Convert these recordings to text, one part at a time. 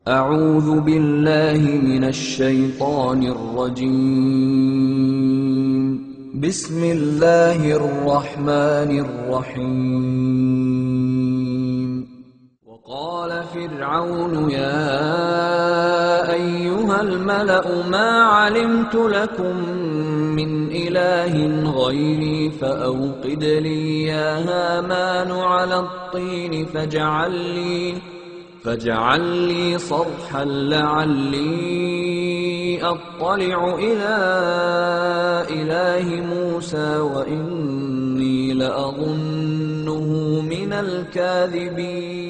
أعوذ بالله من الشيطان الرجيم. بسم الله الرحمن الرحيم. وقال فرعون يا أيها الملأ ما علمت لكم من إله غيري فأوقد لي يا هامان على الطين فاجعل لي صرحا لعلي أطلع إلى إله موسى وإني لأظنه من الكاذبين.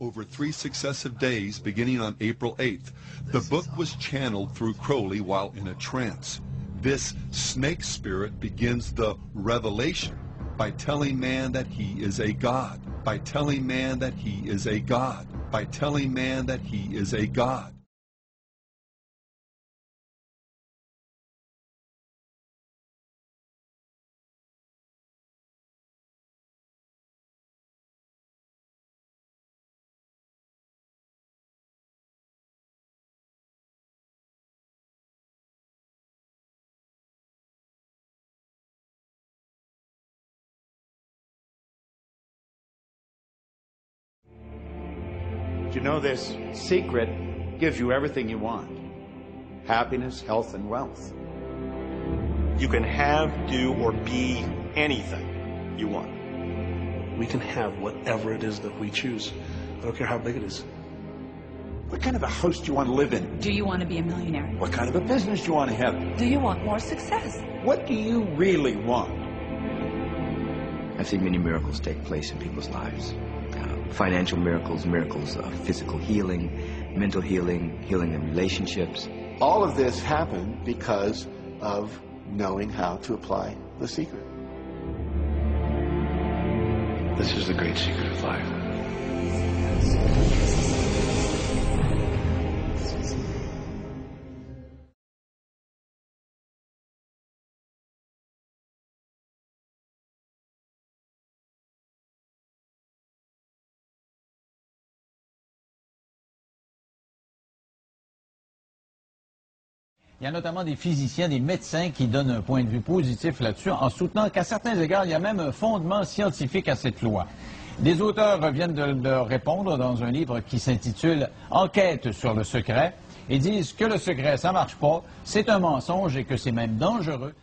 Over 3 successive days, beginning on April 8th, the book was channeled through Crowley while in a trance. This snake spirit begins the revelation by telling man that he is a god, by telling man that he is a god, by telling man that he is a god. You know, this secret gives you everything you want. Happiness, health, and wealth. You can have, do, or be anything you want. We can have whatever it is that we choose. I don't care how big it is. What kind of a house do you want to live in? Do you want to be a millionaire? What kind of a business do you want to have? Do you want more success? What do you really want? I've seen many miracles take place in people's lives. Financial miracles, miracles of physical healing, mental healing, healing in relationships. All of this happened because of knowing how to apply the secret. This is the great secret of life. Il y a notamment des physiciens, des médecins qui donnent un point de vue positif là-dessus, en soutenant qu'à certains égards, il y a même un fondement scientifique à cette loi. Des auteurs viennent de répondre dans un livre qui s'intitule « Enquête sur le secret » et disent que le secret, ça marche pas, c'est un mensonge et que c'est même dangereux.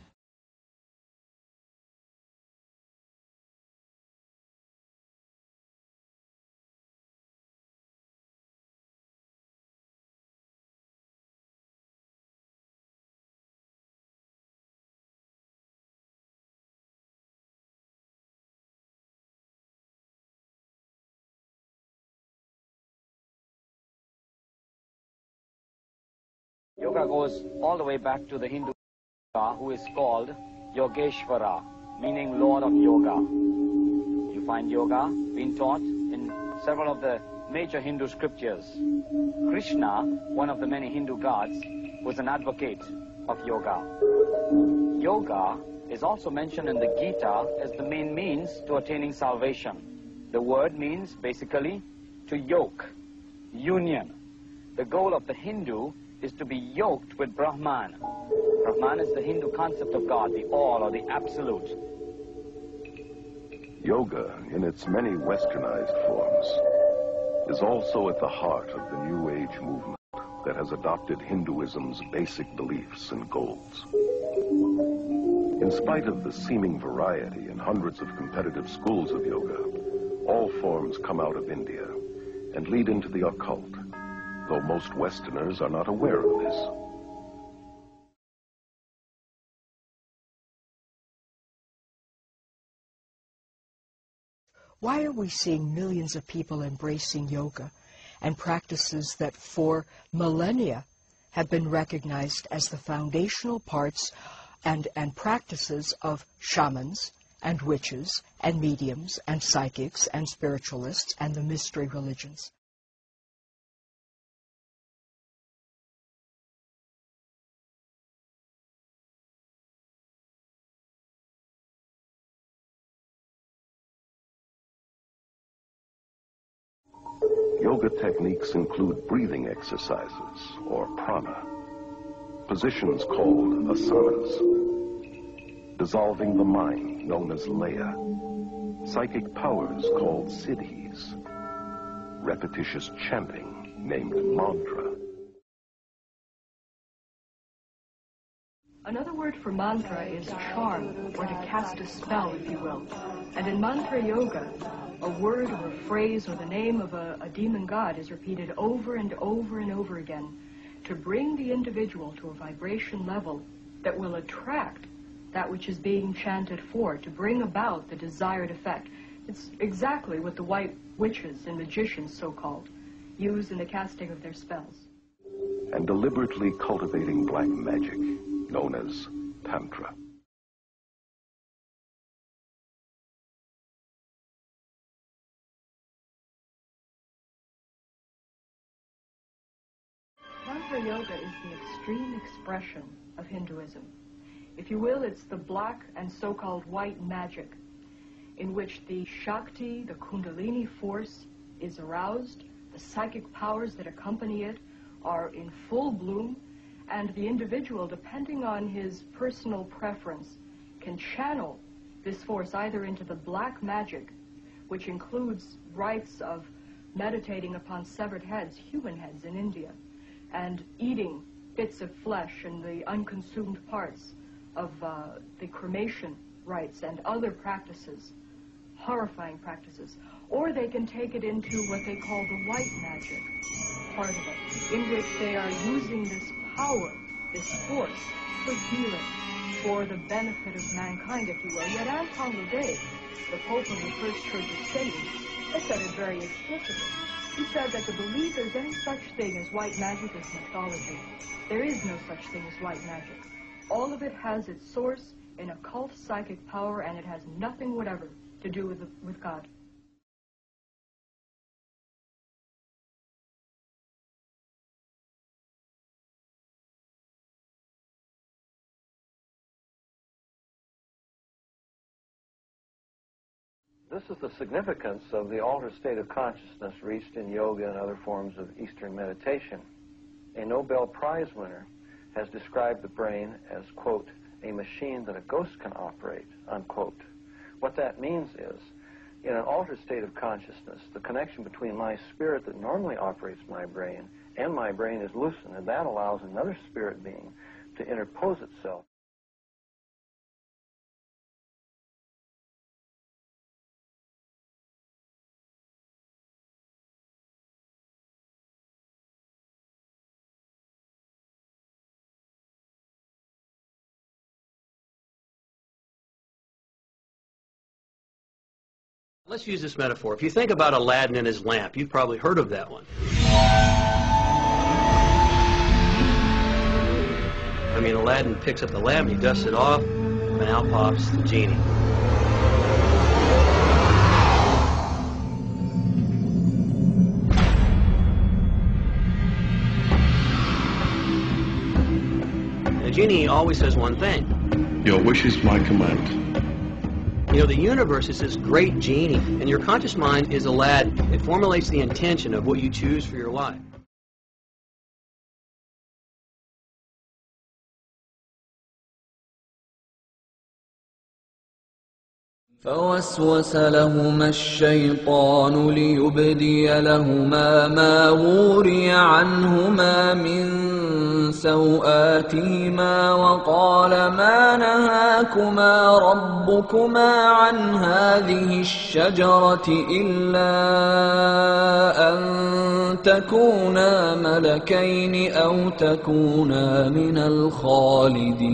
Yoga goes all the way back to the Hindu who is called Yogeshvara, meaning Lord of Yoga. You find yoga being taught in several of the major Hindu scriptures. Krishna, one of the many Hindu gods, was an advocate of yoga. Yoga is also mentioned in the Gita as the main means to attaining salvation. The word means basically to yoke, union. The goal of the Hindu is to be yoked with Brahman. Brahman is the Hindu concept of God, the all or the absolute. Yoga, in its many westernized forms, is also at the heart of the New Age movement that has adopted Hinduism's basic beliefs and goals. In spite of the seeming variety in hundreds of competitive schools of yoga, all forms come out of India and lead into the occult, though most Westerners are not aware of this. Why are we seeing millions of people embracing yoga and practices that for millennia have been recognized as the foundational parts and practices of shamans and witches and mediums and psychics and spiritualists and the mystery religions. Yoga techniques include breathing exercises, or prana, positions called asanas, dissolving the mind, known as laya, psychic powers called siddhis, repetitious chanting, named mantra. Another word for mantra is charm, or to cast a spell, if you will. And in mantra yoga, a word or a phrase or the name of a demon god is repeated over and over and over again to bring the individual to a vibration level that will attract that which is being chanted for, to bring about the desired effect. It's exactly what the white witches and magicians, so-called, use in the casting of their spells. And deliberately cultivating black magic, known as tantra. Tantra yoga is the extreme expression of Hinduism. If you will, it's the black and so-called white magic in which the Shakti, the Kundalini force, is aroused, the psychic powers that accompany it are in full bloom, and the individual, depending on his personal preference, can channel this force either into the black magic, which includes rites of meditating upon severed heads, human heads in India, and eating bits of flesh and the unconsumed parts of the cremation rites and other practices, horrifying practices. Or they can take it into what they call the white magic part of it, in which they are using this power, this force, for healing, for the benefit of mankind, if you will. Yet Anton LaVey, the Pope of the First Church of Satan, has said it very explicitly. He said that to believe there's any such thing as white magic is mythology. There is no such thing as white magic. All of it has its source in occult psychic power, and it has nothing whatever to do with God. This is the significance of the altered state of consciousness reached in yoga and other forms of Eastern meditation. A Nobel Prize winner has described the brain as, quote, a machine that a ghost can operate, unquote. What that means is, in an altered state of consciousness, the connection between my spirit that normally operates my brain and my brain is loosened, and that allows another spirit being to interpose itself. Let's use this metaphor. If you think about Aladdin and his lamp, you've probably heard of that one. I mean, Aladdin picks up the lamp, he dusts it off, and out pops the genie. And the genie always says one thing. Your wish is my command. You know, the universe is this great genie, and your conscious mind is Aladdin. It formulates the intention of what you choose for your life. فوسوس لهما الشيطان ليبدي لهما ما وري عنهما من سوآتهما وقال ما نهاكما ربكما عن هذه الشجرة إلا أن تكونا ملكين أو تكونا من الخالدين